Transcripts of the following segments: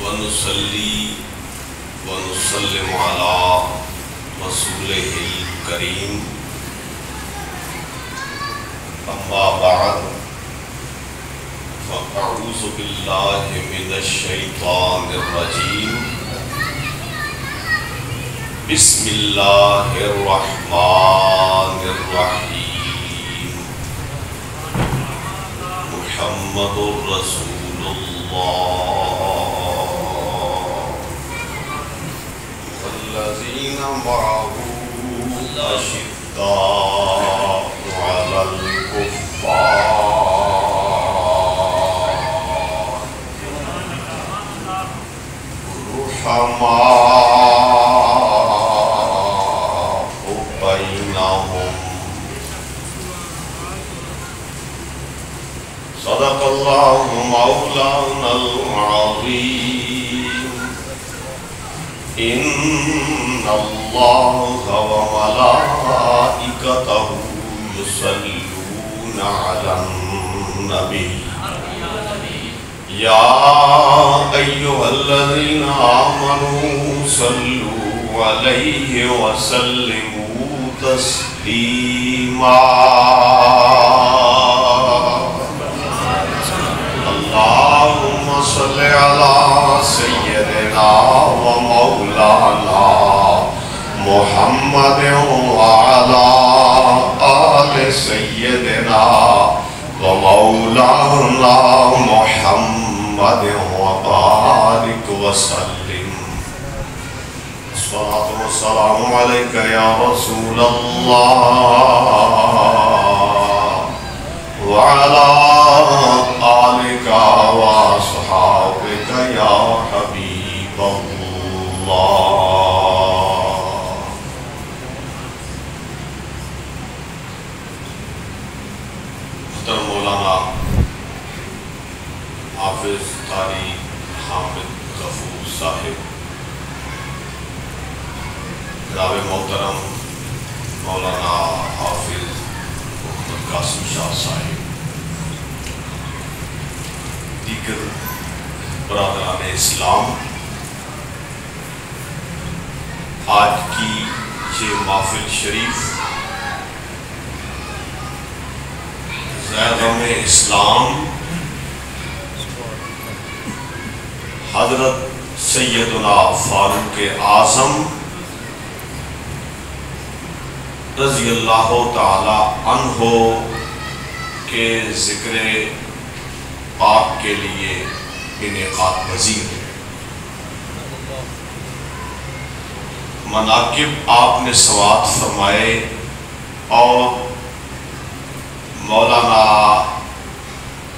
ونصلي ونسلم على رسوله الكريم أما بعد فأعوذ بالله من الشيطان الرجيم بسم الله الرحمن الرحيم محمد رسول الله والذين معه أشداء على الكفار رحماء بينهم صدق الله مولانا العظيم إن الله وملائكته يصلون على النبي يا أيها الذين آمنوا صلوا عليه وسلموا تسليما اللهم صل على سيدنا ومولانا محمد وعلى آل سيدنا ومولانا محمد وبارك وسلم الصلاة والسلام عليك يا رسول الله وعلى آلك وأصحابك يا حبيب الله محترم مولانا حافظ قاری حامد غفور صاحب، جناب محترم مولانا حافظ محمد قاسم شاہ صاحب، دیگر برادران اسلام، آج کی یہ محفل شریف زیغم اسلام حضرت سیدنا فاروق اعظم رضی اللہ تعالی عنہ کے ذکر پاک کے لیے انعقاد پذیر ہے۔ مناقب آپ نے سماعت فرمائے اور مولانا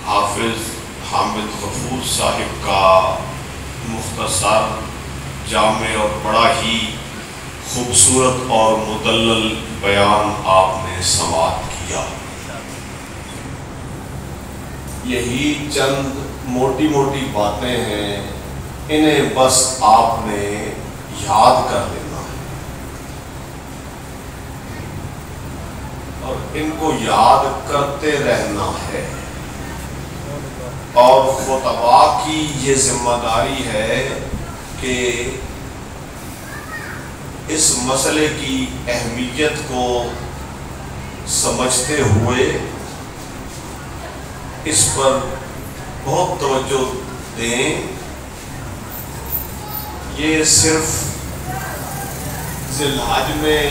حافظ حامد غفور صاحب کا مختصر، جامع اور بڑا ہی خوبصورت اور مدلل بیان آپ نے سماعت کیا۔ یہی چند موٹی موٹی باتیں ہیں، انہیں بس آپ نے یاد کر لینا ہے اور ان کو یاد کرتے رہنا ہے، اور خطباء کی یہ ذمہ داری ہے کہ اس مسئلے کی اہمیت کو سمجھتے ہوئے اس پر بہت توجہ دیں۔ یہ صرف ذی الحج میں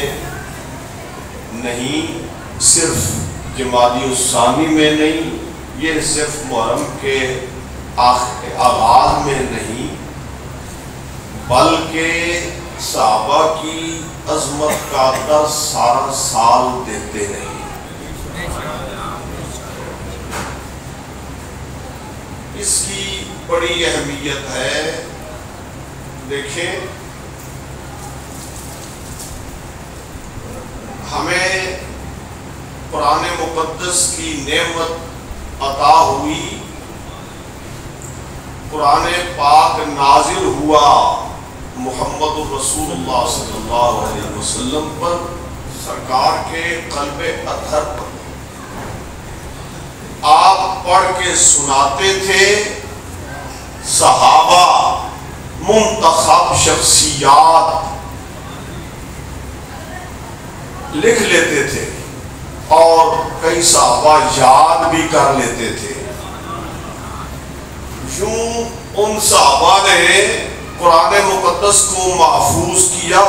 نہیں، صرف جمادی الثانی میں نہیں، یہ صرف محرم کے آغاز میں نہیں، بلکہ صحابہ کی عظمت کا 10 سارا سال دیتے نہیں۔ اس کی بڑی اہمیت ہے۔ دیکھیں، ہمیں قرآن مقدس کی نعمت عطا ہوئی، قرآن پاک نازل ہوا محمد رسول اللہ صلی اللہ علیہ وسلم پر، سرکار کے قلب اطہر پر۔ آپ پڑھ کے سناتے تھے، صحابہ منتخب شخصیات لکھ لیتے تھے اور کئی صحابہ یاد بھی کر لیتے تھے. یوں ان صحابہ نے قرآن مقدس کو محفوظ کیا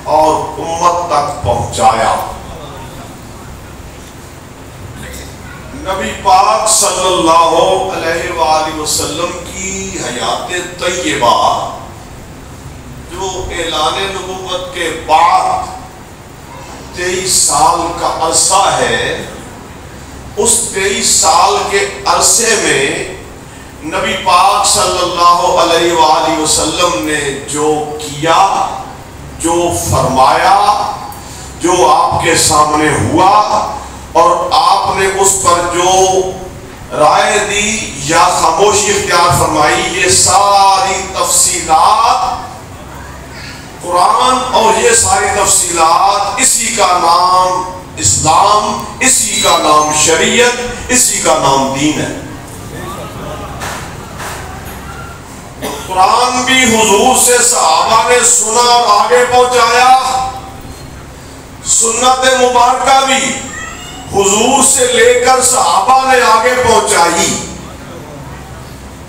اور امت تک پہنچایا. نبی پاک صلی اللہ علیہ وآلہ وسلم کی حیات طیبہ جو اعلان نبوت کے بعد 23 سال کا عرصہ ہے، اس 23 سال کے عرصے میں نبی پاک صلی اللہ علیہ وآلہ وسلم نے جو کیا، جو فرمایا، جو آپ کے سامنے ہوا اور آپ نے اس پر جو رائے دی یا خاموشی اختیار فرمائی، یہ ساری تفصیلات قرآن اور یہ ساری تفصیلات، اسی کا نام اسلام، اسی کا نام شریعت، اسی کا نام دین ہے. قرآن بھی حضور سے صحابہ نے سنا اور آگے پہنچایا، سنت مبارکہ بھی حضور سے لے کر صحابہ نے آگے پہنچائی.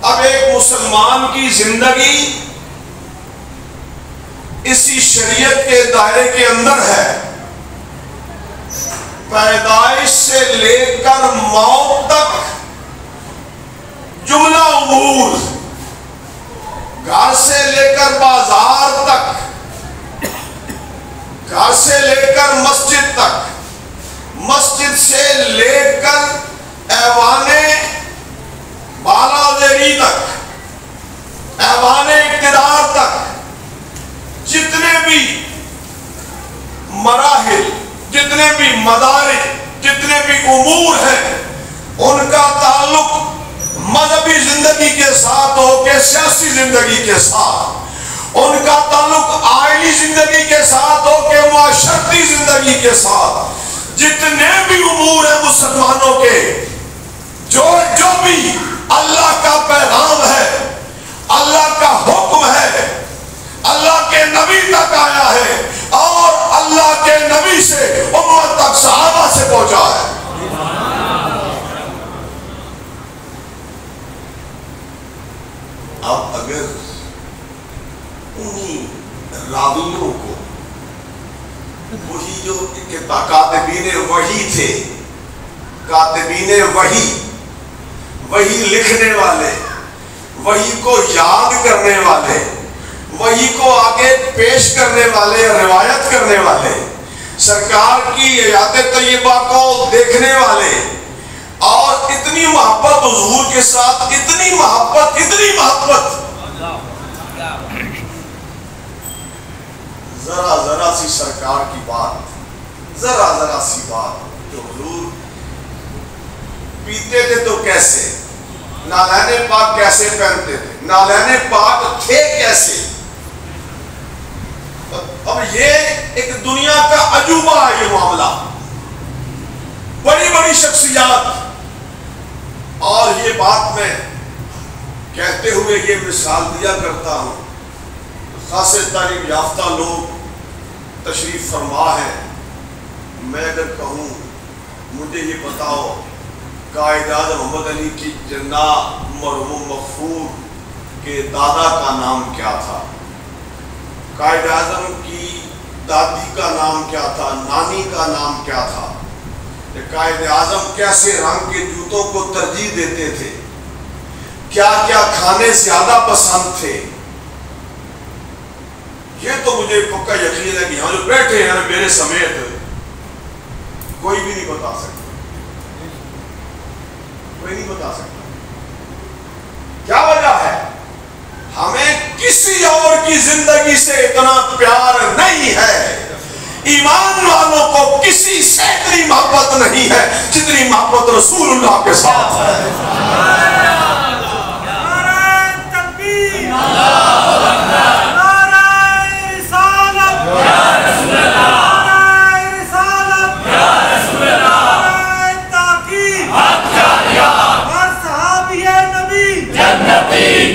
اب ایک مسلمان کی زندگی اسی شریعت کے دائرے کے اندر ہے. پیدائش سے لے کر موت تک جملہ امور، گھر سے لے کر بازار تک، گھر سے لے کر مسجد تک، مسجد سے لے کر ایوان بالادری تک، ایوان اقتدار تک، جتنے بھی مراحل، جتنے بھی مدارج، جتنے بھی امور ہیں، ان کا تعلق مذہبی زندگی کے ساتھ ہو کہ سیاسی زندگی کے ساتھ، ان کا تعلق آئلی زندگی کے ساتھ ہو کہ معاشرتی زندگی کے ساتھ، جتنے بھی امور ہیں مسلمانوں کے، جو بھی اللہ کا پیغام ہے، اللہ کا حکم ہے، اللہ کے نبی تک آیا ہے اور اللہ کے نبی سے امت تک صحابہ سے پہنچا ہے. اب اگر انہی راویوں کو، وہی جو کاتبین وحی تھے، کاتبین وحی لکھنے والے، وحی کو یاد کرنے والے، وحی کو آگے پیش کرنے والے، روایت کرنے والے، سرکار کی حیات طیبہ کو دیکھنے والے، اور اتنی محبت حضور کے ساتھ، اتنی محبت ذرا سی سرکار کی بات، ذرا سی بات جو حضور پیتے تھے تو کیسے، نالین پاک کیسے پہنتے تھے، نالین پاک تھے کیسے. اب یہ ایک دنیا کا عجوبہ ہے یہ معاملہ، بڑی بڑی شخصیات، اور یہ بات میں کہتے ہوئے یہ مثال دیا کرتا ہوں. خاص تعلیم یافتہ لوگ تشریف فرما ہے. میں اگر کہوں مجھے یہ بتاؤ قائد اعظم محمد علی کی جناح مرحوم مغفور کے دادا کا نام کیا تھا، قائد اعظم کی دادی کا نام کیا تھا، نانی کا نام کیا تھا، قائد اعظم کیسے رنگ کے جوتوں کو ترجیح دیتے تھے، کیا کیا کھانے زیادہ پسند تھے، یہ تو مجھے پکا یقین ہے کہ یہاں جو بیٹھے ہیں میرے سمیت کوئی بھی نہیں بتا سکتا، کوئی نہیں بتا سکتا. کیا وجہ ہے؟ ہمیں کسی اور کی زندگی سے اتنا پیار نہیں ہے، ایمان والوں کو کسی سے اتنی محبت نہیں ہے جتنی محبت رسول اللہ کے ساتھ ہے.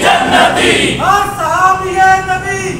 جنتی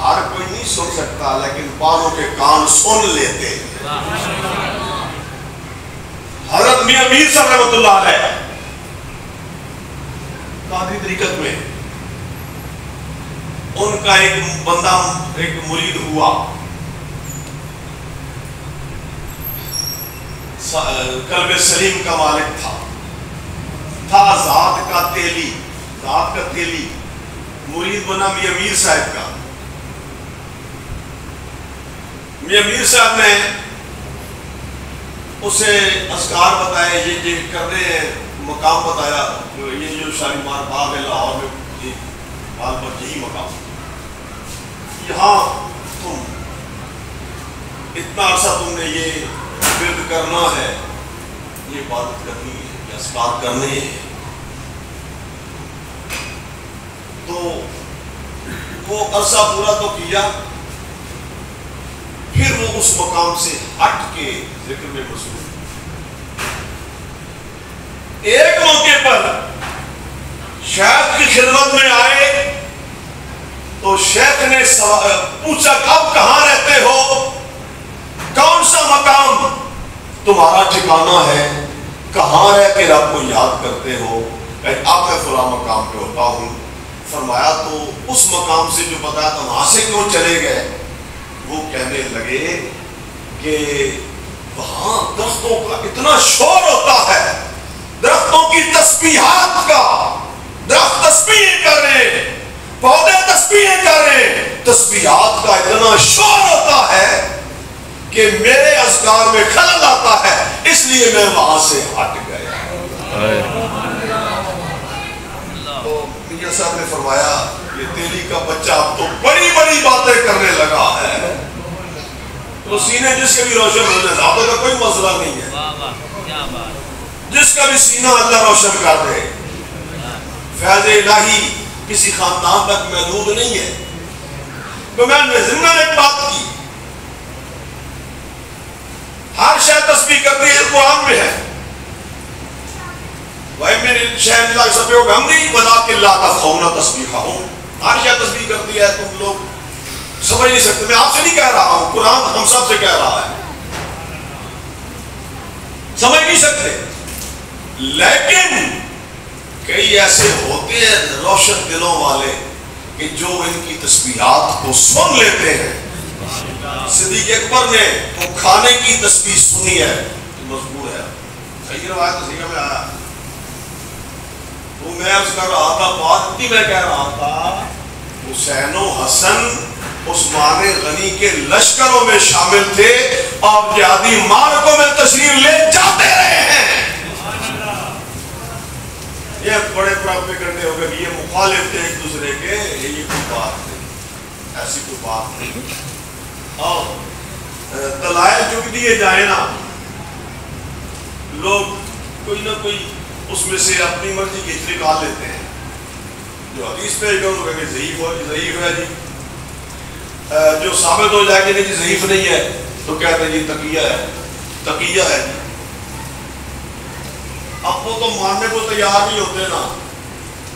ہر کوئی نہیں سن سکتا لیکن بعضوں کے کان سن لیتے ہیں. حضرت میاں میر صاحب رحمۃ اللہ علیہ قادری طریقت میں ان کا ایک بندہ ایک مرید ہوا، قلب سلیم کا مالک تھا ذات کا تیلی مرید بنا میاں میر صاحب کا. میاں میر صاحب نے اسے اذکار بتائے، یہ کرنے مقام بتایا، یہ جو شالیمار باغ ہے لاہور میں، بال پر یہی مقام، یہاں تم اتنا عرصہ تم نے یہ ورد کرنا ہے، یہ عبادت کرنی ہے، یہ اذکار کرنے ہیں. تو وہ عرصہ پورا تو کیا، پھر وہ اس مقام سے ہٹ کے ذکر میں مصروف. ایک موقع پر شیخ کی خدمت میں آئے تو شیخ نے پوچھا اب کہاں رہتے ہو، کون سا مقام تمہارا ٹھکانہ ہے، کہاں رہ کے رب کو یاد کرتے ہو؟ اب میں فلاں مقام پہ ہوتا ہوں. فرمایا تو اس مقام سے جو بتایا تھا وہاں سے کیوں چلے گئے؟ وہ کہنے لگے کہ وہاں درختوں کا اتنا شور ہوتا ہے، درختوں کی تسبیحات کا، درخت تسبیح کر رہے، پودے تسبیح کر رہے، تسبیحات کا اتنا شور ہوتا ہے کہ میرے اذکار میں خلل آتا ہے، اس لیے میں وہاں سے ہٹ گیا. تو میاں صاحب نے فرمایا یہ تیلی کا بچہ اب تو بڑی بڑی باتیں کرنے لگا ہے. تو سینے جس کے بھی روشن ہو جائے، زیادہ کا کوئی مسئلہ نہیں ہے، جس کا بھی سینہ اللہ روشن کر دے. فیض الہی کسی خاندان تک محدود نہیں ہے. تو میں نے ذمہ ایک بات کی، ہر شے تسبیح کرتی ہے، قرآن میں ہے، بھائی میری شہر اللہ سبحانہ و بحمدہ وَلَٰكِن لَا تَفْقَهُونَ تَسْبِيحَهُمْ. ہر شے تسبیح کرتی ہے، تم لوگ سمجھ نہیں سکتے. میں آپ سے نہیں کہہ رہا ہوں، قرآن ہم سب سے کہہ رہا ہے، سمجھ نہیں سکتے. لیکن کئی ایسے ہوتے ہیں روشن دلوں والے کہ جو ان کی تسبیحات کو سن لیتے ہیں. صدیق اکبر نے وہ کھانے کی تسبیح سنی ہے، مذکور ہے، صحیح روایت صحیح میں آیا. وہ میں عرض کر رہا تھا، بات میں کہہ رہا تھا حسین و حسن عثمان غنی کے لشکروں میں شامل تھے اور جہادی مارکوں میں تشریف لے جاتے رہے ہیں. یہ بڑے پراپے کرنے ہو گئے کہ یہ مخالف تھے ایک دوسرے کے، یہ کوئی بات نہیں، ایسی کوئی بات نہیں. اور دلائل جو بھی دیے جائیں نا، لوگ کوئی نہ کوئی اس میں سے اپنی مرضی کی نکال لیتے ہیں. جو حدیث پہ کہ ضعیف ہے جی، جو ثابت ہو جائے کہ نہیں جی ضعیف نہیں ہے تو کہتے ہیں جی تقیہ ہے جی. اب وہ تو ماننے کو تیار نہیں ہوتے نا،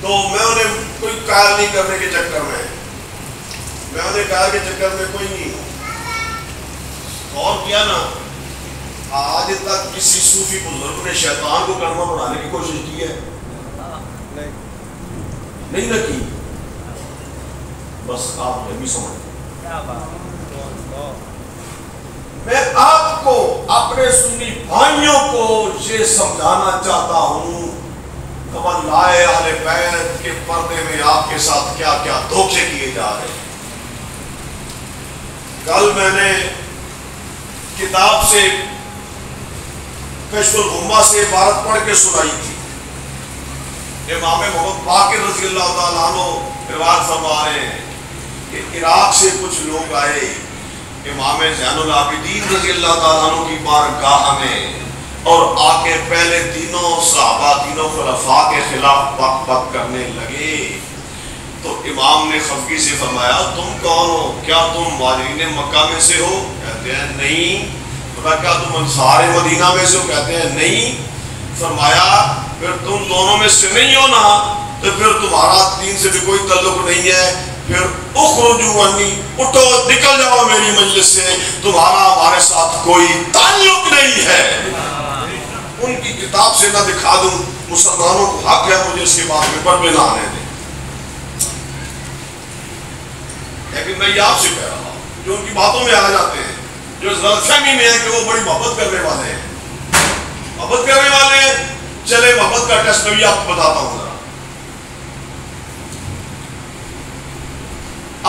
تو میں انہیں کوئی قائل نہیں کرنے کے چکر میں انہیں قائل کے چکر میں کوئی نہیں ہوں. اور کیا نا، آج تک کسی صوفی بزرگ نے شیطان کو کلمہ بنانے کی کوشش کی ہے؟ نہیں نہ کی. بس آپ یہ بھی سمجھیں. میں آپ کو اپنے سنی بھائیوں کو یہ سمجھانا چاہتا ہوں کہ لائے اہل بیت کے پردے میں آپ کے ساتھ کیا کیا دھوکے کیے جا رہے ہیں. کل میں نے کتاب سے کشف الغمہ سے عبارت پڑھ کے سنائی تھی. امام محمد باقر رضی اللہ تعالیٰ عنہ روایت فرما رہے ہیں کہ عراق سے کچھ لوگ آئے امام زین العابدین رضی اللہ تعالیٰ عنہ کی بارگاہ میں، اور آ کے پہلے تینوں صحابہ تینوں خلفاء کے خلاف بک کرنے لگے. تو امام نے خفگی سے فرمایا تم کون ہو؟ کیا تم مہاجرین مکہ میں سے ہو؟ کہتے ہیں نہیں. کیا تم انصار مدینہ میں سے ہو؟ کہتے ہیں نہیں. فرمایا پھر تم دونوں میں سے نہیں ہو نا، تو پھر تمہارا دین سے بھی کوئی تعلق نہیں ہے. پھر اخرجوا عنی، اٹھو نکل جاؤ میری مجلس سے، تمہارا ہمارے ساتھ کوئی تعلق نہیں ہے۔ ان کی کتاب سے نہ دکھا دوں، مسلمانوں کو حق ہے مجھے اس کے بعد میں پر نہ آنے دیں، لیکن میں یہ آپ سے کہہ رہا ہوں جو ان کی باتوں میں آ جاتے ہیں، جو اس غلط فہمی میں ہے کہ وہ بڑی محبت کرنے والے ہیں، محبت کرنے والے ہیں، چلے محبت کا ٹیسٹ میں بھی آپ کو بتاتا ہوں ذرا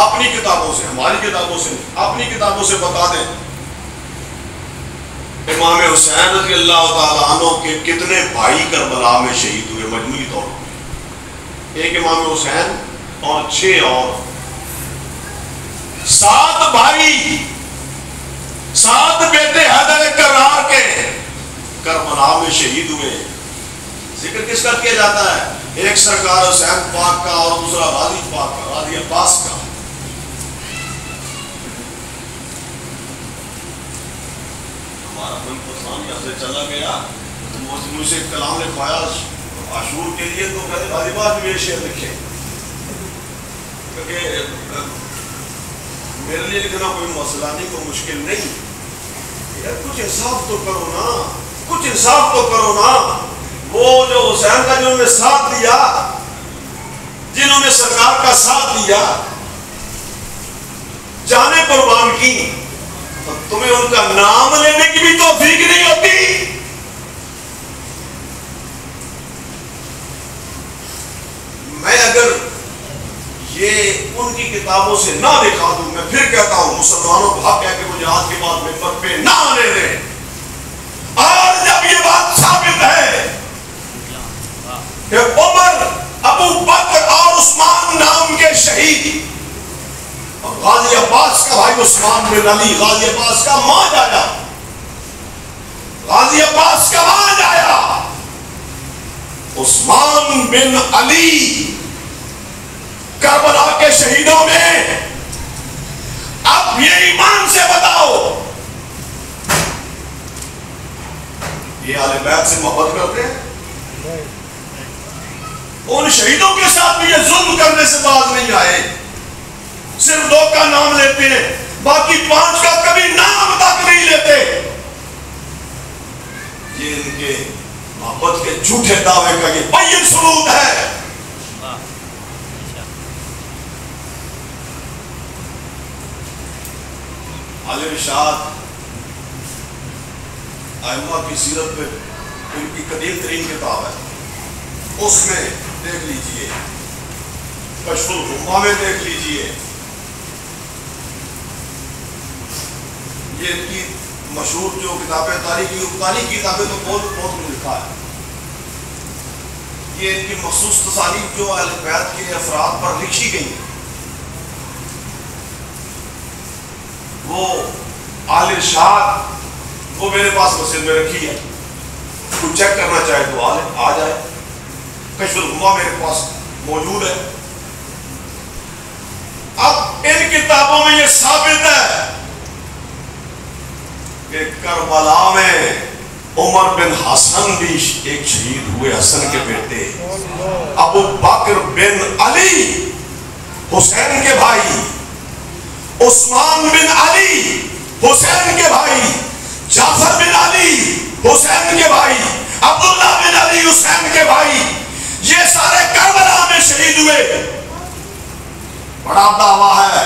اپنی کتابوں سے، ہماری کتابوں سے، اپنی کتابوں سے بتا دیں امام حسین رضی اللہ تعالیٰ عنہ کے کتنے بھائی کربلا میں شہید ہوئے مجموعی طور پر؟ ایک امام حسین اور 6 اور 7 بھائی، 7 بیٹے حیدر کرار کے کربلا میں شہید ہوئے۔ ذکر کس کا کیا جاتا ہے؟ ایک سرکار حسین پاک کا اور دوسرا غازی پاک کا، غازی عباس کا۔ ہمارا من پسند یہاں سے چلا گیا، مجھ سے کلام لکھوایا عاشور کے لیے، تو کہتے غازی پاک بھی یہ شعر لکھے، کیونکہ میرے لیے لکھنا کوئی مسئلہ نہیں، کوئی مشکل نہیں، یار کچھ انصاف تو کرو نا، کچھ انصاف تو کرو نا۔ وہ جو حسین کا جنہوں نے ساتھ دیا، جنہوں نے سرکار کا ساتھ دیا، جانیں قربان کی، تو تمہیں ان کا نام لینے کی بھی توفیق نہیں ہوتی۔ میں اگر یہ ان کی کتابوں سے نہ دکھا دوں، میں پھر کہتا ہوں مسلمانوں کو حق ہے کہ وہ جہاد کے بعد منبر پہ نہ آنے دیں۔ اور جب یہ بات ثابت ہے کہ عمر، ابو بکر اور عثمان نام کے شہید، اور غازی عباس کا بھائی عثمان بن علی، غازی عباس کا ماں جایا، غازی عباس کا ماں جایا، عثمان بن علی کربلا کے شہیدوں میں۔ اب یہ ایمان سے بتاؤ، یہ اہل بیت سے محبت کرتے ہیں؟ ان شہیدوں کے ساتھ بھی یہ ظلم کرنے سے باز نہیں آئے، صرف 2 کا نام لیتے ہیں، باقی 5 کا کبھی نام تک نہیں لیتے۔ یہ ان کے محبت کے جھوٹے دعوے کا یہ بین ثبوت ہے۔ عالم ارشاد ائمہ کی سیرت پہ ان کی قدیم ترین کتاب ہے، اس میں دیکھ لیجئے، کشف الغمہ میں دیکھ لیجئے، یہ ان کی مشہور جو کتابیں تاریخی کتابیں تو بہت کچھ لکھا ہے۔ یہ ان کی مخصوص تصانیف جو اہل بیت کے افراد پر لکھی گئی، وہ آل ارشاد وہ میرے پاس مسجد میں رکھی ہے، کوئی چیک کرنا چاہے تو آ جائے، کشف الغمہ میرے پاس موجود ہے۔ اب ان کتابوں میں یہ ثابت ہے کہ کربلا میں عمر بن حسن بھی ایک شہید ہوئے، حسن کے بیٹے، ابو بکر بن علی حسین کے بھائی، عثمان بن علی حسین کے بھائی، جعفر بن علی حسین کے بھائی، عبداللہ بن علی حسین کے بھائی، یہ سارے کربلا میں شہید ہوئے۔ بڑا دعویٰ ہے،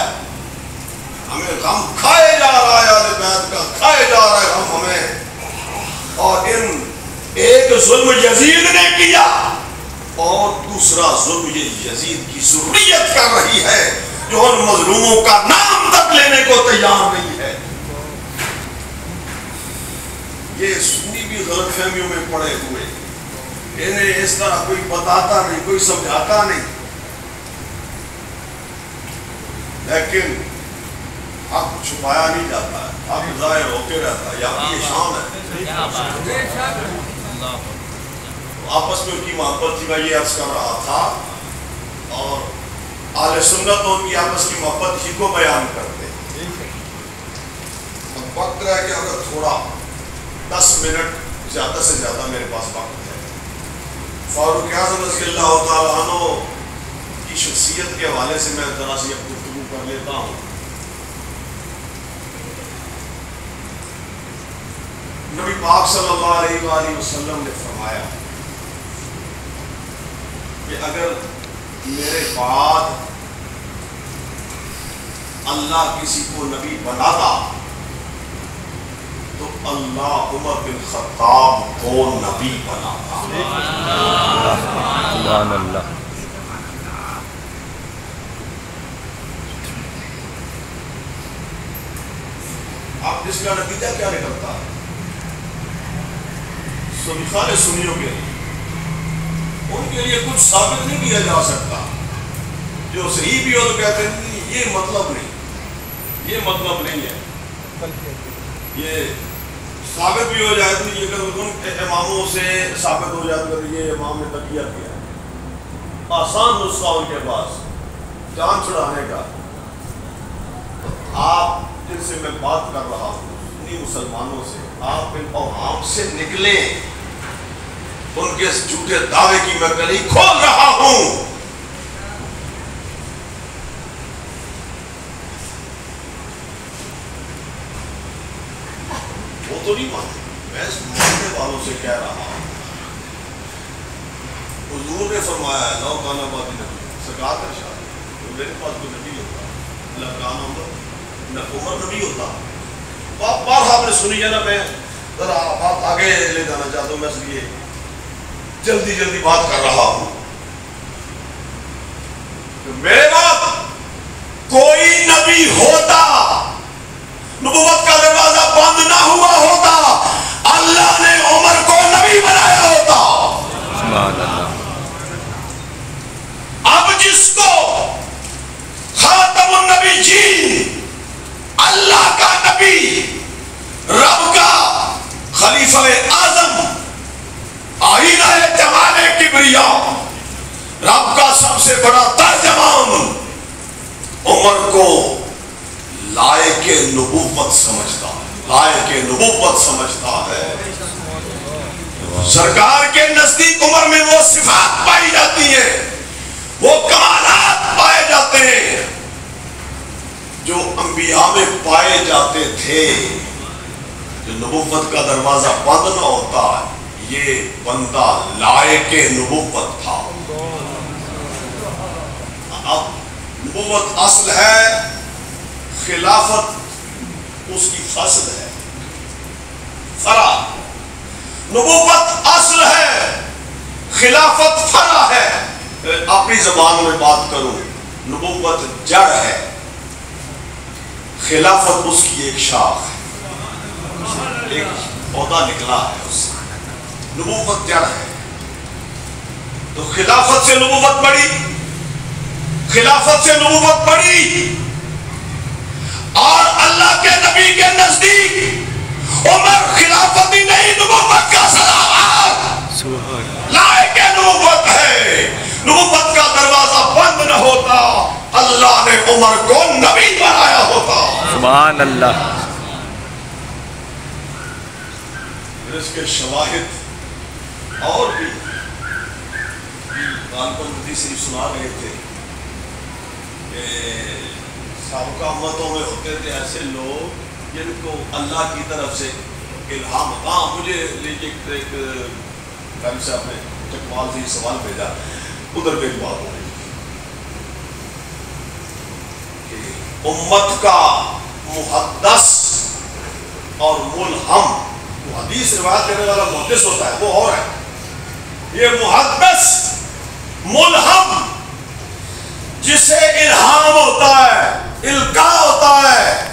ہمیں غم کھائے جا رہا ہے، اہل بیت کا کھائے جا رہا ہے غم ہمیں، اور ایک ظلم یزید نے کیا اور دوسرا ظلم یہ یزید کی ذریت کر رہی ہے جو ان مظلوموں کا نام تک لینے کو تیار نہیں ہے۔ یہ سنی بھی غلط فہمیوں میں پڑے ہوئے، انہیں اس طرح کوئی بتاتا نہیں، کوئی سمجھاتا نہیں، لیکن حق چھپایا نہیں جاتا ہے، حق ظاہر ہوتے رہتا ہے، یہ شان ہے۔ آپس میں ان کی محبت تھی، میں یہ عرض کر رہا تھا، اور اہل سنت ان کی آپس کی محبت ہی کو بیان کرتے ہیں۔ اب وقت رہ کہ اگر تھوڑا 10 منٹ زیادہ سے زیادہ میرے پاس وقت ہے، فاروق اعظم رضی اللہ تعالیٰ عنہ کی شخصیت کے حوالے سے میں ذرا سی اب گفتگو کر لیتا ہوں. نبی پاک صلی اللہ علیہ وآلہ وسلم نے فرمایا کہ اگر میرے بعد اللہ کسی کو نبی بناتا تو اللہ عمر بن خطاب کو نبی بناتا. سبحان اللہ. اب اس کا نتیجہ کیا نکلتا ہے؟ سارے سنیوں کے ان کے لیے کچھ ثابت نہیں کیا جا سکتا. جو صحیح بھی ہو تو کہتے ہیں یہ مطلب نہیں، یہ مطلب نہیں ہے. یہ ثابت بھی ہو جائے تو یہ کہ ان اماموں سے ثابت ہو جائے تو یہ امام نے تقیہ کیا ہے، آسان نسخہ ان کے پاس جان چھڑانے کا. آپ جن سے میں بات کر رہا ہوں سنی مسلمانوں سے، آپ ان اوہام سے نکلیں. ان کے جھوٹے دعوے کی میں کلی کھول رہا ہوں. وہ تو نہیں مانتے، میں ماننے والوں سے کہہ رہا ہوں. حضور نے فرمایا ہے لو کان آبادی نبی سرکار کا ارشاد ہے میرے پاس کوئی نبی ہوتا اللہ کان عمر نبی ہوتا. بار آپ نے سنی ہے نا، میں ذرا بات آگے لے جانا چاہتا ہوں، میں اس لیے جلدی بات کر رہا ہوں. میرے بعد کوئی نبی ہوتا، نبوت کا دروازہ بند نہ ہوا ہوتا، اللہ نے عمر کو نبی بنایا ہوتا. سبحان اللہ. اب جس کو خاتم النبیین، اللہ کا نبی، رب کا خلیفہ اعظم، آئینہ جمال کبریا، رب کا سب سے بڑا ترجمان، عمر کو لائق نبوت سمجھتا ہے، لائق نبوت سمجھتا ہے. سرکار کے نزدیک عمر میں وہ صفات پائی جاتی ہیں، وہ کمالات پائے جاتے ہیں جو انبیاء میں پائے جاتے تھے. جو نبوت کا دروازہ بند نہ ہوتا، یہ بندہ لائق نبوت تھا. اب نبوت اصل ہے، خلافت اس کی فصل ہے، فرع. نبوت اصل ہے، خلافت فرع ہے. اپنی زبان میں بات کروں، نبوت جڑ ہے، خلافت اس کی ایک شاخ ہے، ایک پودا نکلا ہے اس سے. نبوت جڑ ہے تو خلافت سے نبوت بڑی، خلافت سے نبوت بڑی. اور اللہ کے نبی کے نزدیک عمر خلافت ہی نہیں، نبوت کا صلاحیت لائق نبوت ہے. نبوت کا دروازہ بند نہ ہوتا، اللہ نے عمر کو نبی بنایا ہوتا. سبحان اللہ. اس کے شواہد اور بھی غالباً حدیث شریف سنا رہے تھے کہ سابقہ امتوں میں ہوتے تھے ایسے لوگ جن کو اللہ کی طرف سے الہام. ہاں مجھے لیجیے ایک ٹائم سے آپ نے چکوال سے سوال بھیجا، ادھر پہ ایک بات ہو رہی کہ امت کا محدث اور ملہم، حدیث روایت کرنے والا محدث ہوتا ہے وہ اور ہے، یہ محدث ملہم جسے الہام ہوتا ہے، القاء ہوتا ہے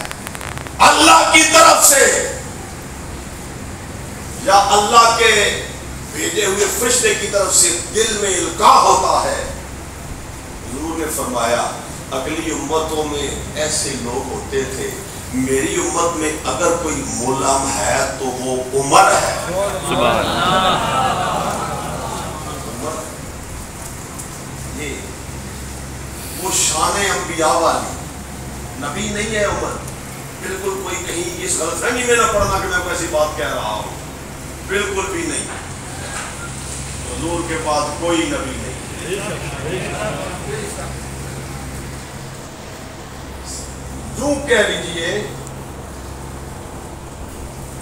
اللہ کی طرف سے یا اللہ کے بھیجے ہوئے فرشتے کی طرف سے دل میں القاء ہوتا ہے. حضور نے فرمایا اگلی امتوں میں ایسے لوگ ہوتے تھے، میری امت میں اگر کوئی ملہم ہے تو وہ عمر ہے. سبحان اللہ. یہ وہ شان انبیاء والی نبی نہیں ہے عمر. بالکل کوئی کہیں اس غلط فہمی میں نہ پڑنا کہ میں کوئی ایسی بات کہہ رہا ہوں، بالکل بھی نہیں. حضور کے بعد کوئی نبی نہیں. یوں کہہ لیجئے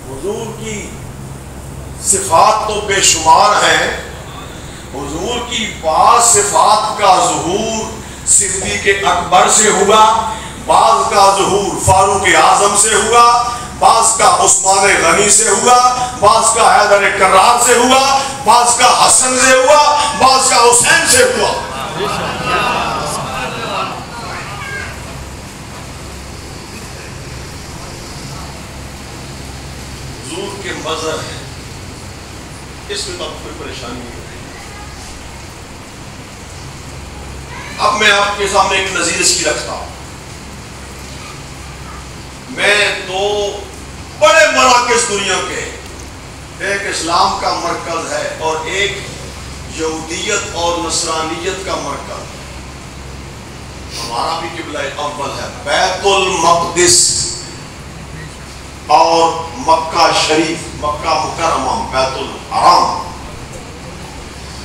حضور کی صفات تو بے شمار ہیں. حضور کی بعض صفات کا ظہور صدیق اکبر سے ہوا، بعض کا ظہور فاروق اعظم سے ہوا، بعض کا عثمان غنی سے ہوا، بعض کا حیدر کرار سے ہوا، بعض کا حسن سے ہوا، بعض کا حسین سے ہوا. حضور کے مظہر ہیں، اس میں تو کوئی پریشانی نہیں. اب میں آپ کے سامنے ایک نظیر اس کی رکھتا ہوں. میں دو بڑے مراکز دنیا کے، ایک اسلام کا مرکز ہے اور ایک یہودیت اور نصرانیت کا مرکز. ہمارا بھی قبلہ اول ہے بیت المقدس اور مکہ شریف، مکہ مکرمہ، بیت الحرام.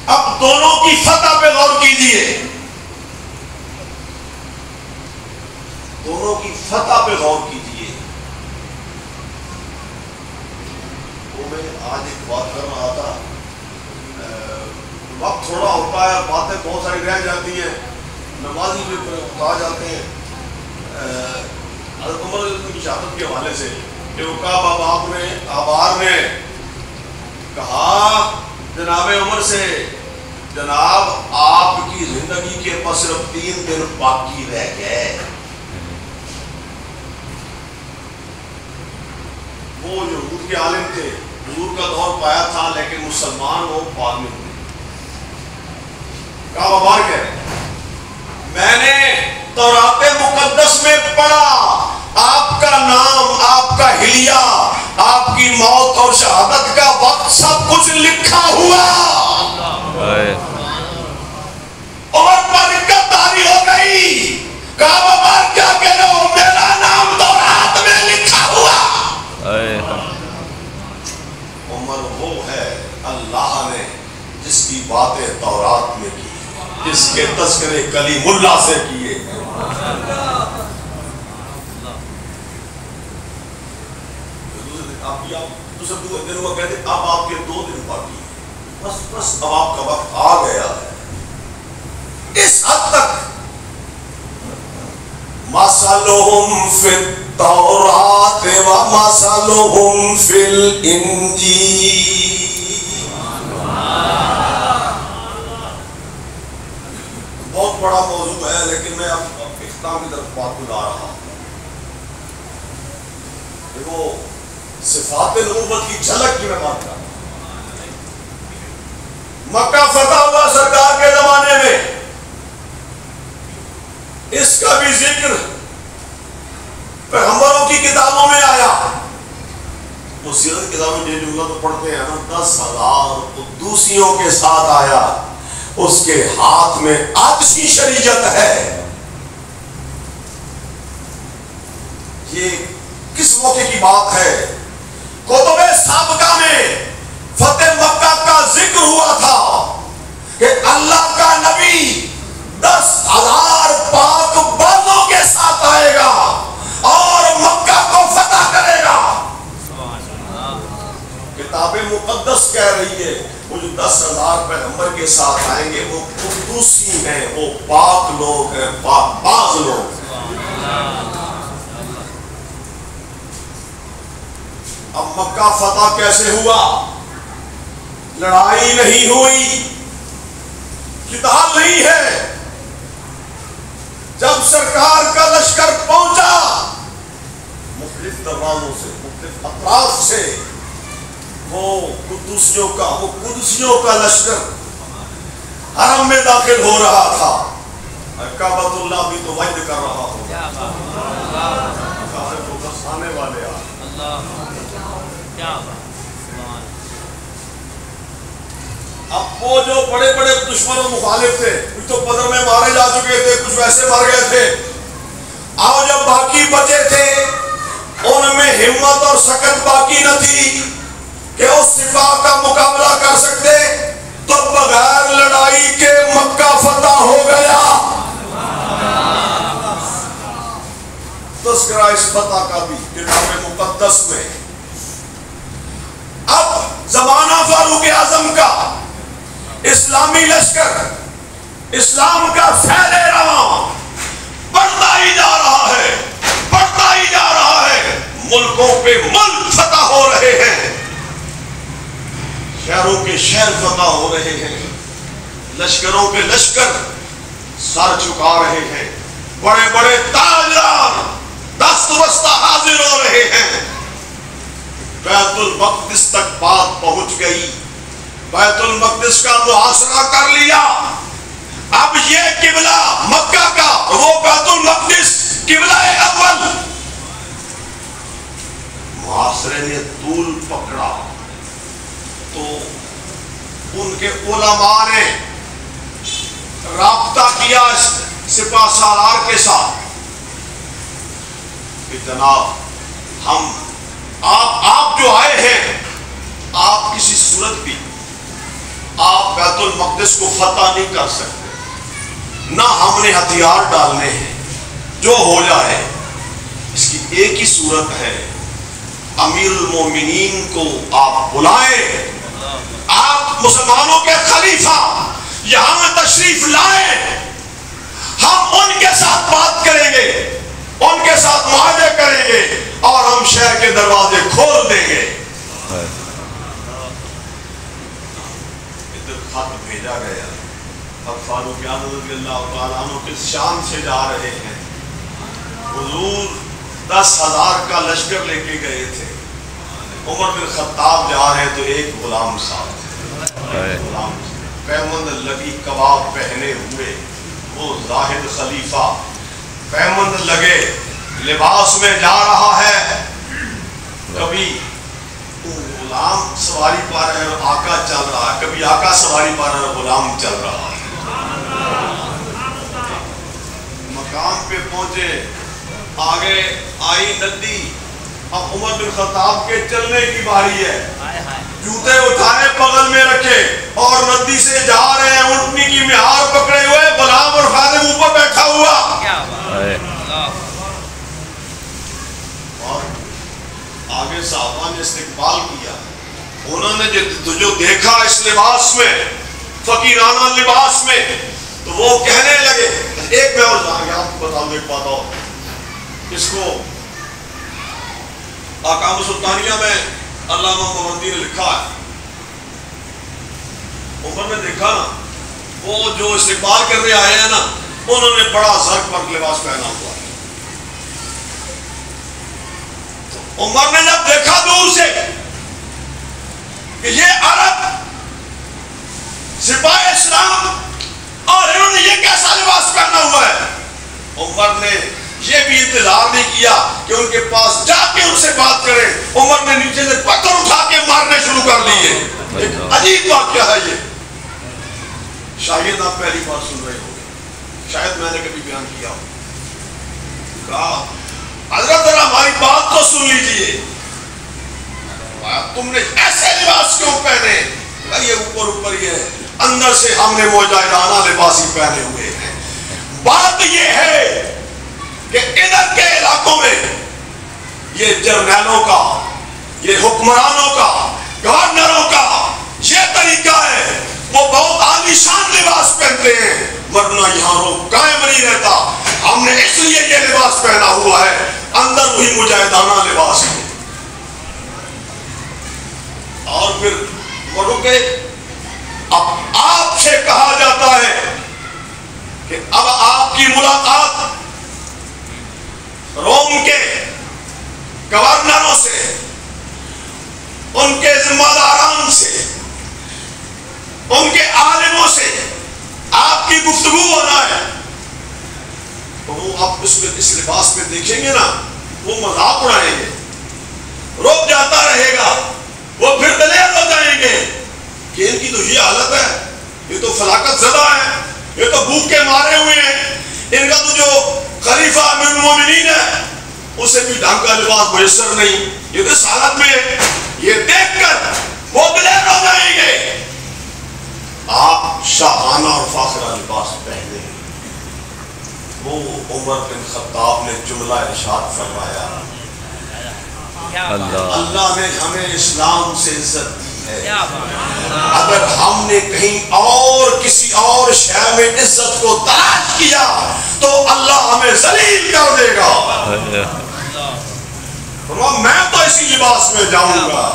اب دونوں کی فتح پہ غور کیجیے، دونوں کی فتح پہ غور کیجیے. وہ میں آج ایک بات کر رہا تھا، وقت تھوڑا ہوتا ہے، باتیں بہت ساری رہ جاتی ہیں، نمازی بھی بتا جاتے ہیں. حضرت عمر کی شہادت کے حوالے سے کہ وہ کہا آبار نے کہا جناب عمر سے، جناب آپ کی زندگی کے پاس صرف 3 دن باقی رہ گئے. وہ یہود کے عالم تھے، حضور کا دور پایا تھا لیکن مسلمان وہ بعد میں ہوئے. کہا بابار کہہ رہے میں نے تورات مقدس میں پڑھا آپ کا نام، آپ کا حلیہ، آپ کی موت اور شہادت کا وقت سب کچھ لکھا ہوا. عمر پر دقت طاری ہو گئی. کہا بابار کیا کہہ رہے ہو؟ میرا نام تورات میں لکھا ہوا. عمر وہ ہے اللہ نے جس کی باتیں تورات میں کی، جس کے تذکرے کلیم اللہ سے کیے. اب آپ کے 2 دن باقی، بس اب آپ کا وقت آ گیا ہے. اس حد تک مثلهم فی التوراۃ و مثلهم فی الانجیل. بہت بڑا موضوع ہے لیکن میں اب اختتام کی طرف بات کو لا رہا ہوں. دیکھو صفات نبوت کی جھلک کی میں بات کر رہا ہوں. مکہ فتح ہوا سرکار کے زمانے میں، اس کا بھی ذکر پیغمبروں کی کتابوں میں آیا. وہ سیرت کتابیں جو جملہ تو پڑھتے ہیں نا، 10,000 قدوسیوں کے ساتھ آیا. اس کے ہاتھ میں آتشی شریعت ہے. یہ کس موقع کی بات ہے؟ کتب سابقہ میں فتح مکہ کا ذکر ہوا تھا کہ اللہ کا نبی 10,000 پاک بازوں کے ساتھ آئے گا اور مکہ کو فتح کرے گا. کتاب مقدس کہہ رہی ہے وہ جو 10,000 پیغمبر کے ساتھ آئیں گے وہ قدوسی ہیں، وہ پاک لوگ ہیں، پاک باز لوگ ہیں. اب مکہ فتح کیسے ہوا؟ لڑائی نہیں ہوئی، قتال نہیں ہے. جب سرکار کا لشکر پہنچا مختلف دروازوں سے، مختلف اطراف سے، وہ قدسیوں کا لشکر حرم میں داخل ہو رہا تھا. کعبۃ اللہ بھی تو وجد کر رہا ہوگا، کافر کو دستانے والے اب وہ جو بڑے بڑے دشمن و مخالف تھے کچھ تو بدر میں مارے جا چکے تھے، کچھ ویسے مر گئے تھے. آؤ جب باقی بچے تھے ان میں ہمت اور سکت باقی نہ تھی کہ اس صفا کا مقابلہ کر سکتے. تو بغیر لڑائی کے مکہ فتح ہو گیا. تذکرہ اس فتح کا بھی کتاب مقدس میں. اب زمانہ فاروق اعظم کا اسلامی لشکر اسلام کا پھیلے رواں بڑھتا ہی جا رہا ہے، بڑھتا ہی جا رہا ہے. ملکوں پہ ملک فتح ہو رہے ہیں، شہروں کے شہر فتح ہو رہے ہیں، لشکروں کے لشکر سر جھکا رہے ہیں، بڑے بڑے تاجدار دست بستہ حاضر ہو رہے ہیں. بیت المقدس تک بات پہنچ گئی، بیت المقدس کا محاصرہ کر لیا. اب یہ قبلہ مکہ کا، وہ بیت المقدس قبلہ اول. محاصرے نے طول پکڑا تو ان کے علماء نے رابطہ کیا سپاہ سالار کے ساتھ کہ جناب ہم آپ جو آئے ہیں، آپ کسی صورت بھی آپ بیت المقدس کو فتح نہیں کر سکتے، نہ ہم نے ہتھیار ڈالنے ہیں، جو ہو جائے. اس کی ایک ہی صورت ہے، امیر المومنین کو آپ بلائیں، آپ مسلمانوں کے خلیفہ یہاں تشریف لائیں، ہم ان کے ساتھ بات کریں گے، ان کے ساتھ معاہدے کریں گے اور ہم شہر کے دروازے کھول دیں گے. ادھر خط بھیجا گیا. اب فاروق اعظم رضی اللہ تعالیٰ عنہ کس شان سے جا رہے ہیں. حضور 10,000 کا لشکر لے کے گئے تھے. عمر بن خطاب جا رہے ہیں تو ایک غلام صاحب، غلام پیمند لگی کباب پہنے ہوئے، وہ زاہد خلیفہ پیمند لگے لباس میں جا رہا ہے. کبھی غلام سواری پا رہے ہیں آقا چل رہا ہے، کبھی آقا سواری پا رہے ہیں غلام چل رہا ہے. مقام پہ پہنچے، آگے آئی ندی. اب عمر بن خطاب کے چلنے کی باری ہے. جوتے اٹھائے بغل میں رکھے اور ندی سے جا رہے ہیں، اونٹنی کی مہار پکڑے ہوئے، غلام اور خادم اوپر بیٹھا ہوا. اور آگے صحابہ نے استقبال کیا. انہوں نے جو دیکھا اس لباس میں، فقیرانہ لباس میں، تو وہ کہنے لگے. ایک میں اور آپ کو بتاؤں ایک بات اور، اس کو احکام سلطانیہ میں علامہ ماوردی نے لکھا ہے. عمر نے دیکھا نا، وہ جو استقبال کرنے آئے ہیں نا، انہوں نے بڑا زرق پر لباس پہنا ہوا ہے. تو عمر نے جب دیکھا دور سے کہ یہ عرب سپاہ اسلام اور انہوں نے یہ کیسا لباس پہنا ہوا ہے، عمر نے یہ بھی انتظار نہیں کیا کہ ان کے پاس جا کے ان سے بات کریں. عمر نے نیچے سے پتھر اٹھا کے مارنے شروع کر دیے. ایک عجیب واقعہ ہے یہ. شاید آپ پہلی بار سن رہے ہو، شاید میں نے کبھی بیان کیا ہو. کہا حضرت ذرا ہماری بات تو سن لیجئے، تم نے ایسے لباس کیوں پہنے؟ یہ اوپر اوپر ہی ہے، اندر سے ہم نے مجاہدانہ لباس ہی پہنے ہوئے ہیں. بات یہ ہے کہ ادھر کے علاقوں میں یہ جرنیلوں کا، یہ حکمرانوں کا، گورنروں کا یہ طریقہ ہے، وہ بہت عالی شان لباس پہنتے ہیں، ورنہ یہاں روح قائم نہیں رہتا. ہم نے اس لیے یہ لباس پہنا ہوا ہے، اندر وہی مجاہدانہ لباس ہے. اور پھر وہ رکے. اب آپ سے کہا جاتا ہے کہ اب آپ کی ملاقات روم کے گورنروں سے، ان کے ذمہ داران سے، ان کے عالموں سے آپ کی گفتگو ہونا ہے. تو وہ آپ اس لباس میں دیکھیں گے نا، وہ مذاق اڑائیں گے، روک جاتا رہے گا. وہ پھر دلیر ہو جائیں گے کہ ان کی تو یہ حالت ہے، یہ تو فلاکت زدہ ہے، یہ تو بھوک کے مارے ہوئے ہیں، ان کا تو جو خلیفہ امیر المومنین ہے اسے بھی ڈھنگ کا لباس میسر نہیں، یہ تو حالت میں ہے. یہ دیکھ کر وہ دلیر ہو جائیں گے آپ شاہانہ اور فاخرہ لباس پہنے. وہ عمر بن خطاب نے جملہ ارشاد فرمایا اللہ نے ہمیں اسلام سے عزت دی ہے. اگر ہم نے کہیں اور کسی اور شے میں عزت کو تلاش کیا تو اللہ ہمیں ذلیل کر دے گا. میں تو اسی لباس میں جاؤں گا.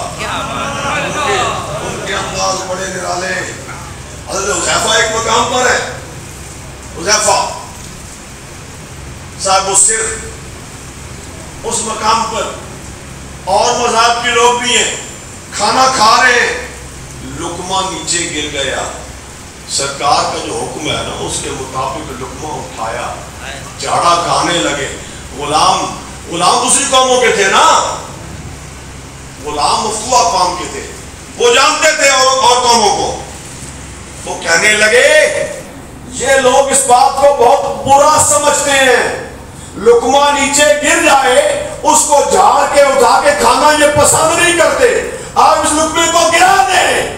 ان کے انداز بڑے نرالے. حضرت حذیفہ ایک مقام پر ہے. حذیفہ صاحب السر اس مقام پر اور مذہب کے لوگ بھی ہیں. کھانا کھا رہے ہیں, لقمہ نیچے گر گیا. سرکار کا جو حکم ہے نا اس کے مطابق لقمہ اٹھایا, جھاڑا کھانے لگے. غلام دوسری قوموں کے تھے نا, غلام مفتوح قوم کے تھے, وہ جانتے تھے اور قوموں کو. وہ کہنے لگے یہ لوگ اس بات کو بہت برا سمجھتے ہیں, لقمہ نیچے گر جائے اس کو جھاڑ کے اٹھا کے کھانا یہ پسند نہیں کرتے, آپ اس لقمے کو گرا دیں.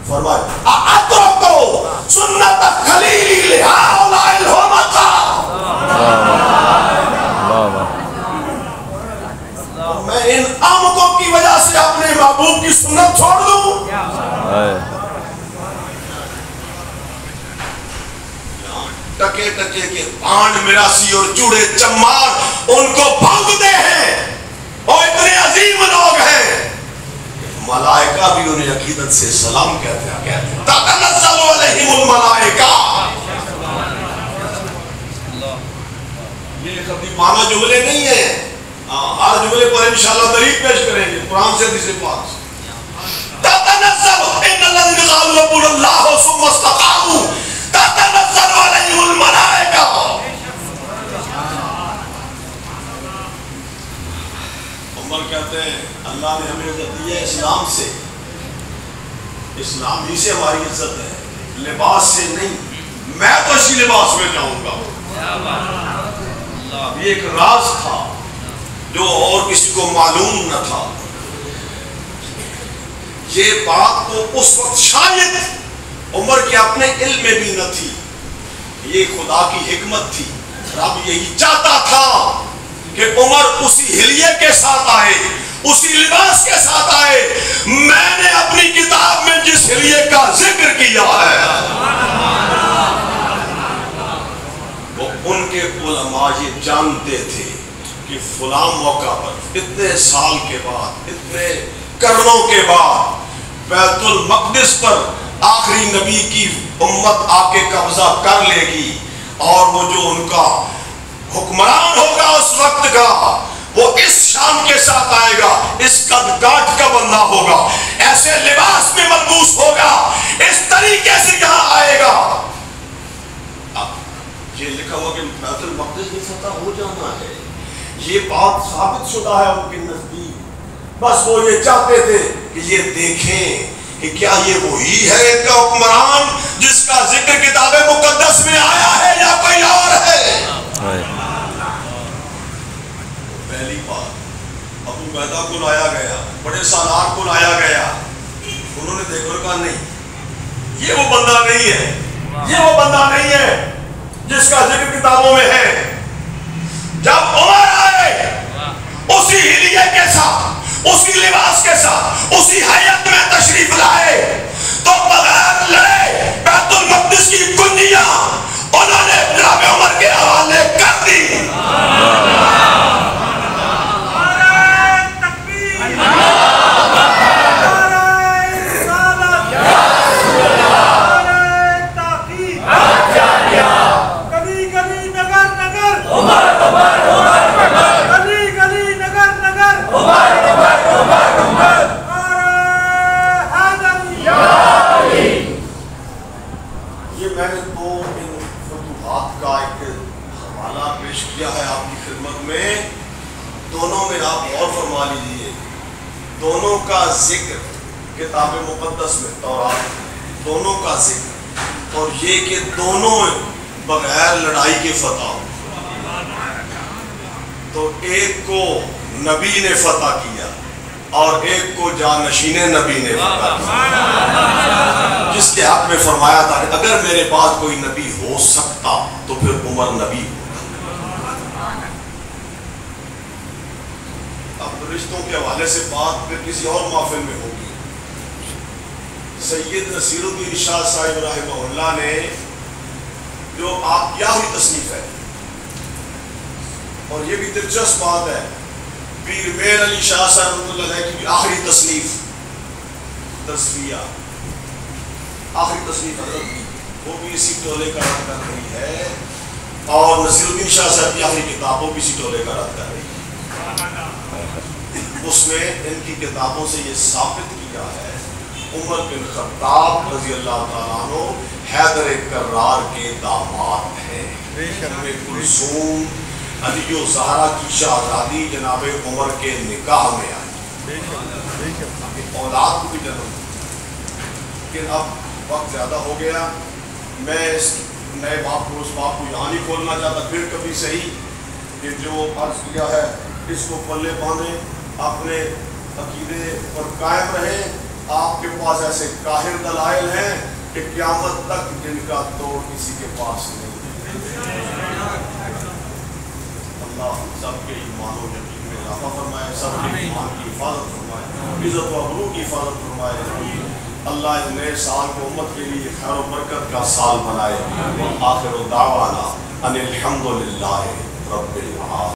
فرمایا اترکو سنت خلیل ہؤلاء الحمقاء. میں ان احمقوں کی وجہ سے اپنے محبوب کی سنت چھوڑ دوں؟ ٹکے ٹکے کے پانڈ مراسی اور چوڑے چمار ان کو بھونکتے ہیں, اور اتنے عظیم لوگ ہیں ملائکہ بھی انہیں عقیدت سے سلام کہتے ہیں. تتنزل علیہم الملائکہ. یہ خطیبانہ جملے نہیں ہیں, ہر جملے پر انشاءاللہ دلیل پیش کریں گے قرآن سے حدیث پاک. تتنزل ان الذین قالوا ربنا اللہ ثم استقاموا تتنزل علیہم الملائکہ. عمر کہتے ہیں اللہ نے ہمیں عزت دی ہے اسلام سے, اسلام ہی سے ہماری عزت ہے, لباس سے نہیں. میں تو اسی لباس میں جاؤں گا. یہ ایک راز تھا جو اور کسی کو معلوم نہ تھا. یہ بات تو اس وقت شاید عمر کے اپنے علم میں بھی نہ تھی, یہ خدا کی حکمت تھی. رب یہی چاہتا تھا کہ عمر اسی حلیے کے ساتھ آئے, اسی لباس کے ساتھ آئے. میں نے اپنی کتاب میں جس حلیے کا ذکر کیا ہے وہ ان کے علماء یہ جانتے تھے کہ فلاں موقع پر اتنے سال کے بعد, اتنے قرنوں کے بعد بیت المقدس پر آخری نبی کی امت آ کے قبضہ کر لے گی, اور وہ جو ان کا حکمران ہوگا اس وقت کا وہ اس شان کے ساتھ آئے گا, اس قد کاٹ کا بندہ ہوگا, ایسے لباس میں ملبوس ہوگا, اس طریقے سے یہاں آئے گا. یہ لکھا ہوا کہ بیت المقدس میں فتح ہو جانا ہے, یہ بات ثابت شدہ ہے ان کے نزدیک. بس وہ یہ چاہتے تھے کہ یہ دیکھیں کہ کیا یہ وہی ہے ان کا حکمران جس کا ذکر کتاب مقدس میں آیا ہے یا کوئی اور ہے. پہلی بات ابو عبیدہ کو لایا گیا, بڑے سالار کو لایا گیا, انہوں نے دیکھا کہا نہیں یہ وہ بندہ نہیں ہے, یہ وہ بندہ نہیں ہے جس کا ذکر کتابوں میں ہے. جب عمر آئے اسی حلیے کے ساتھ, اسی لباس کے ساتھ, اسی حیات میں تشریف لائے, تو بغیر لڑے بیت المقدس کی کنجیاں انہوں نے جناب عمر کے حوالے کر دی. دونوں کا ذکر کتاب مقدس میں تورات, دونوں کا ذکر, اور یہ کہ دونوں بغیر لڑائی کے فتح ہو. تو ایک کو نبی نے فتح کیا, اور ایک کو جانشین نبی نے فتح کیا، جس کے حق میں فرمایا تھا کہ اگر میرے بعد کوئی نبی ہو سکتا تو پھر عمر نبی ہو۔ اب رشتوں کے حوالے سے بات پھر کسی اور محفل میں ہوگی۔ سید نصیر الدین شاہ صاحب رحمہ اللہ نے جو آپ کی آخری تصنیف ہے، اور یہ بھی دلچسپ بات ہے، پیر میر علی شاہ صاحب رحمۃ اللہ علیہ کی بھی آخری تصنیف تصفیہ، آخری تصنیف حضرت کی، وہ بھی اسی ٹولے کا رد کر رہی ہے، اور نصیر الدین شاہ صاحب کی آخری کتاب وہ بھی اسی ٹولے کا رد کر رہی ہے۔ اس میں ان کی کتابوں سے یہ ثابت کیا ہے عمر بن خطاب رضی اللہ تعالیٰ عنہ حیدر کرار کے داماد ہیں۔ کلثوم علی و زہرا کی شہزادی جناب عمر کے نکاح میں آئی، اولاد کو بھی جنم دیا۔ لیکن اب وقت زیادہ ہو گیا، میں اس نئے باپ کو، اس باپ کو یہاں نہیں کھولنا چاہتا، پھر کبھی صحیح کہ جو عرض کیا ہے اس کو پلے باندھیں، اپنے عقیدے پر قائم رہیں۔ آپ کے پاس ایسے قاہر دلائل ہیں کہ قیامت تک جن کا توڑ کسی کے پاس نہیں۔ اللہ سب کے ایمان و یقین میں اضافہ فرمائے، سب کے ایمان کی حفاظت فرمائے، عزت و ابرو کی حفاظت فرمائے۔ اللہ اس نئے سال کو امت کے لیے خیر و برکت کا سال بنائے۔ آخر دعوانا ان الحمدللہ رب العالمین۔